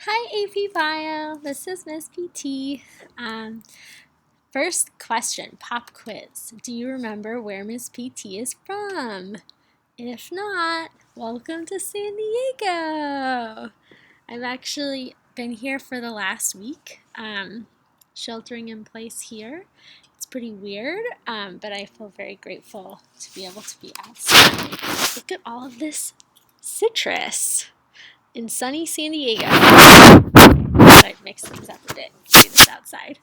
Hi AP Bio, this is Miss PT. First question, pop quiz. Do you remember where Miss PT is from? If not, welcome to San Diego. I've actually been here for the last week, sheltering in place here. It's pretty weird, but I feel very grateful to be able to be outside. Look at all of this citrus in sunny San Diego. I'd mix things up a bit to do this outside.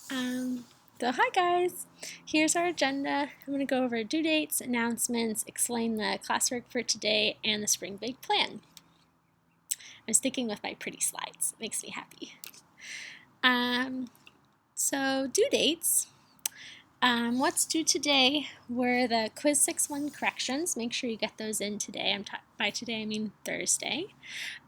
So hi guys, here's our agenda. I'm going to go over due dates, announcements, explain the classwork for today, and the spring break plan. I'm sticking with my pretty slides. It makes me happy. So due dates. What's due today were the Quiz 6-1 corrections. Make sure you get those in today. By today, I mean Thursday.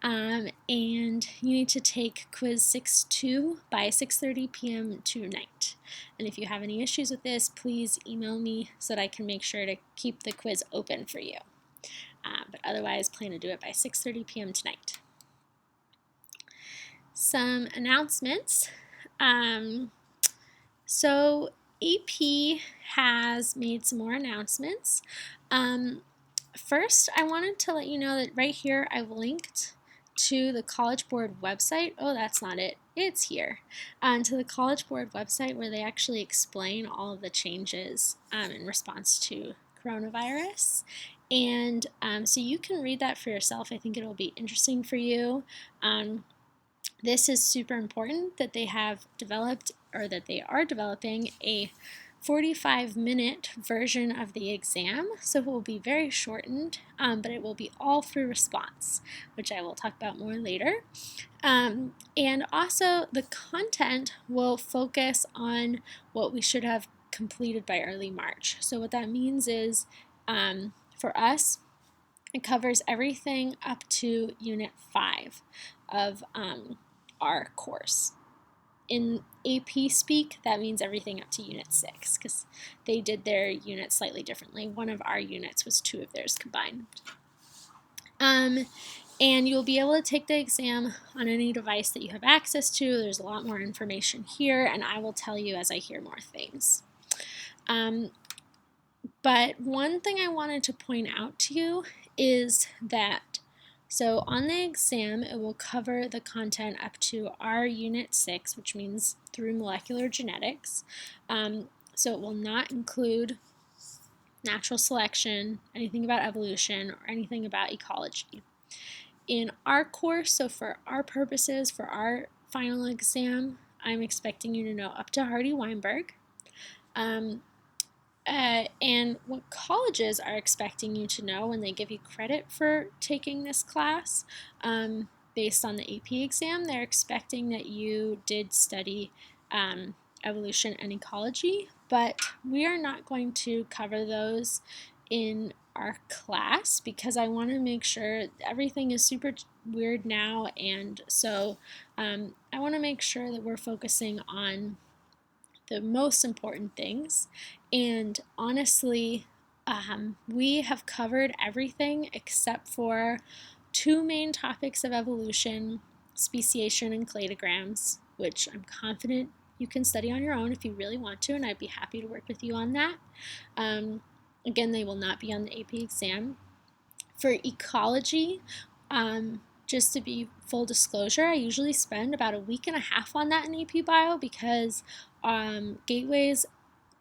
And you need to take Quiz 6-2 by 6:30 p.m. tonight. And if you have any issues with this, please email me so that I can make sure to keep the quiz open for you. But otherwise, plan to do it by 6:30 p.m. tonight. Some announcements. So AP has made some more announcements. First, I wanted to let you know that right here I've linked to the College Board website. Oh, that's not it. It's here. To the College Board website where they actually explain all of the changes in response to coronavirus. And so you can read that for yourself. I think it'll be interesting for you. This is super important that they have developed, or that they are developing, a 45-minute version of the exam, so it will be very shortened, but it will be all through response, which I will talk about more later. And also the content will focus on what we should have completed by early March. So what that means is, for us, it covers everything up to Unit 5 of our course. In AP speak, that means everything up to Unit 6, because they did their unit slightly differently. One of our units was 2 of theirs combined. And you'll be able to take the exam on any device that you have access to. There's a lot more information here, and I will tell you as I hear more things. But one thing I wanted to point out to you is that, so on the exam, it will cover the content up to our Unit 6, which means through molecular genetics. So it will not include natural selection, anything about evolution, or anything about ecology. In our course, so for our purposes, for our final exam, I'm expecting you to know up to Hardy-Weinberg. And what colleges are expecting you to know when they give you credit for taking this class, based on the AP exam, they're expecting that you did study evolution and ecology, but we are not going to cover those in our class because I want to make sure everything is super weird now, and so I want to make sure that we're focusing on the most important things. And honestly, we have covered everything except for 2 main topics of evolution, speciation and cladograms, which I'm confident you can study on your own if you really want to, and I'd be happy to work with you on that. Again, they will not be on the AP exam. For ecology, just to be full disclosure, I usually spend about a week and a half on that in AP Bio because Gateway's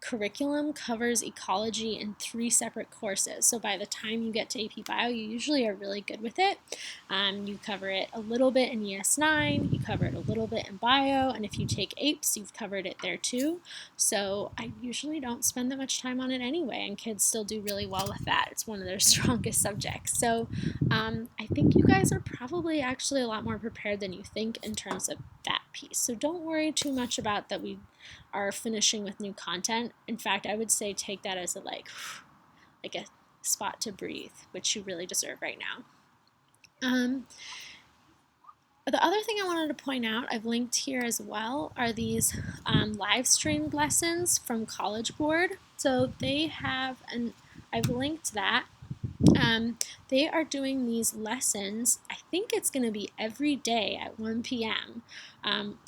curriculum covers ecology in 3 separate courses. So by the time you get to AP Bio, you usually are really good with it. You cover it a little bit in ES9, you cover it a little bit in Bio, and if you take APES, you've covered it there too. So I usually don't spend that much time on it anyway, and kids still do really well with that. It's one of their strongest subjects. So I think you guys are probably actually a lot more prepared than you think in terms of that piece. So don't worry too much about that we are finishing with new content. In fact, I would say take that as a like a spot to breathe, which you really deserve right now. The other thing I wanted to point out, I've linked here as well, are these live streamed lessons from College Board. So they have, and I've linked that. They are doing these lessons. I think it's going to be every day at 1 p.m.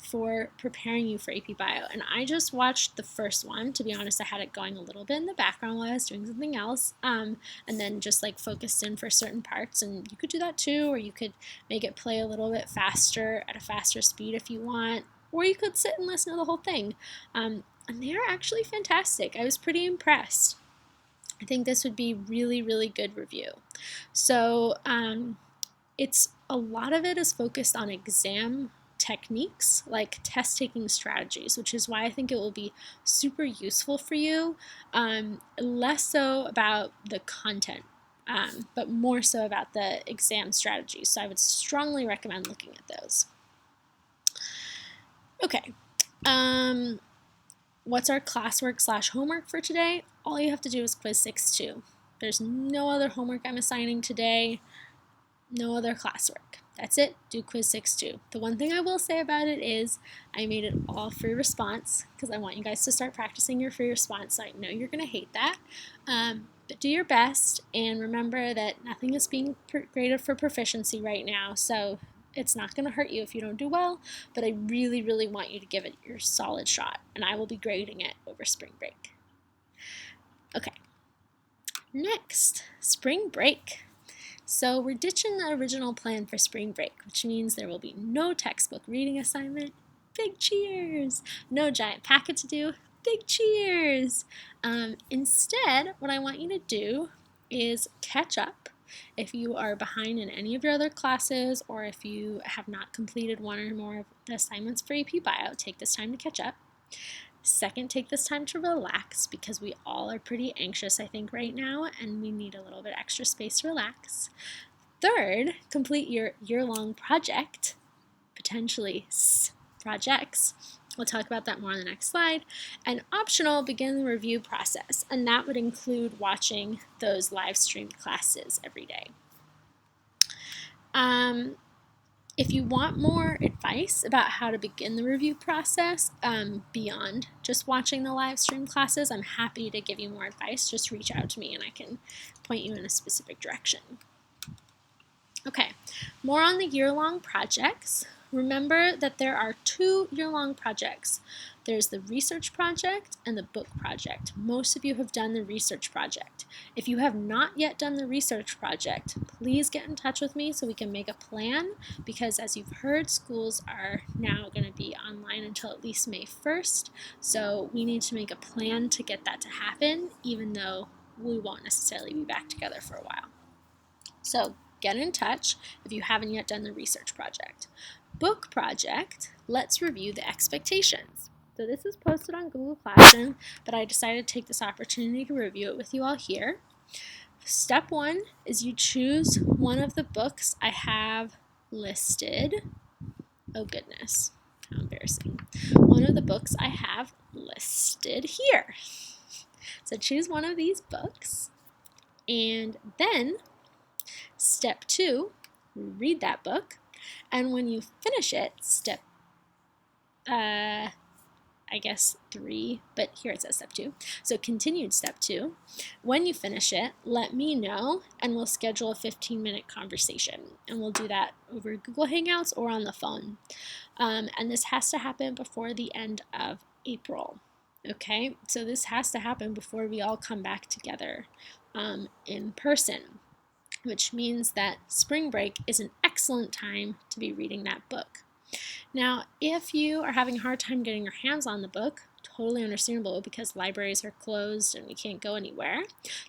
For preparing you for AP Bio. And I just watched the first one. To be honest, I had it going a little bit in the background while I was doing something else, and then just like focused in for certain parts. And you could do that too, or you could make it play a little bit faster at a faster speed if you want, or you could sit and listen to the whole thing. And they're actually fantastic. I was pretty impressed. I think this would be really, really good review. So it's a lot of it is focused on exam techniques, like test taking strategies, which is why I think it will be super useful for you. Less so about the content, but more so about the exam strategies. So I would strongly recommend looking at those. Okay. What's our classwork / homework for today? All you have to do is quiz 6-2. There's no other homework I'm assigning today, no other classwork. That's it, do quiz 6-2. The one thing I will say about it is I made it all free response because I want you guys to start practicing your free response. So I know you're going to hate that, but do your best, and remember that nothing is being graded for proficiency right now, so it's not going to hurt you if you don't do well, but I really, really want you to give it your solid shot, and I will be grading it over spring break. Okay, next, spring break. So we're ditching the original plan for spring break, which means there will be no textbook reading assignment. Big cheers! No giant packet to do. Big cheers! Instead, what I want you to do is catch up. If you are behind in any of your other classes, or if you have not completed one or more of the assignments for AP Bio, take this time to catch up. Second, take this time to relax because we all are pretty anxious, I think, right now, and we need a little bit extra space to relax. Third, complete your year-long project, potentially projects. We'll talk about that more on the next slide. And optional, begin the review process, and that would include watching those live streamed classes every day. If you want more advice about how to begin the review process beyond just watching the live stream classes, I'm happy to give you more advice. Just reach out to me and I can point you in a specific direction. Okay, more on the year-long projects. Remember that there are 2 year-long projects. There's the research project and the book project. Most of you have done the research project. If you have not yet done the research project, please get in touch with me so we can make a plan, because as you've heard, schools are now going to be online until at least May 1st. So we need to make a plan to get that to happen, even though we won't necessarily be back together for a while. So get in touch if you haven't yet done the research project. Book project, let's review the expectations. So this is posted on Google Classroom, but I decided to take this opportunity to review it with you all here. Step 1 is you choose one of the books I have listed. Oh goodness, how embarrassing. One of the books I have listed here. So choose one of these books, and then step 2, read that book, and when you finish it, step, I guess 3, but here it says step 2. So continued step 2. When you finish it, let me know, and we'll schedule a 15-minute conversation, and we'll do that over Google Hangouts or on the phone. And this has to happen before the end of April. Okay, so this has to happen before we all come back together in person, which means that spring break is an excellent time to be reading that book. Now, if you are having a hard time getting your hands on the book, totally understandable because libraries are closed and we can't go anywhere,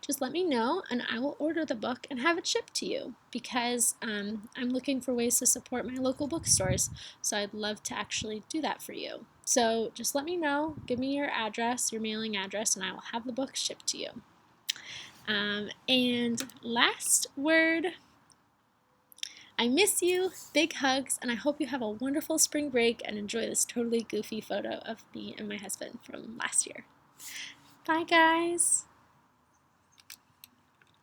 just let me know and I will order the book and have it shipped to you, because I'm looking for ways to support my local bookstores, so I'd love to actually do that for you. So just let me know, give me your address, your mailing address, and I will have the book shipped to you. And last word, I miss you, big hugs, and I hope you have a wonderful spring break and enjoy this totally goofy photo of me and my husband from last year. Bye, guys.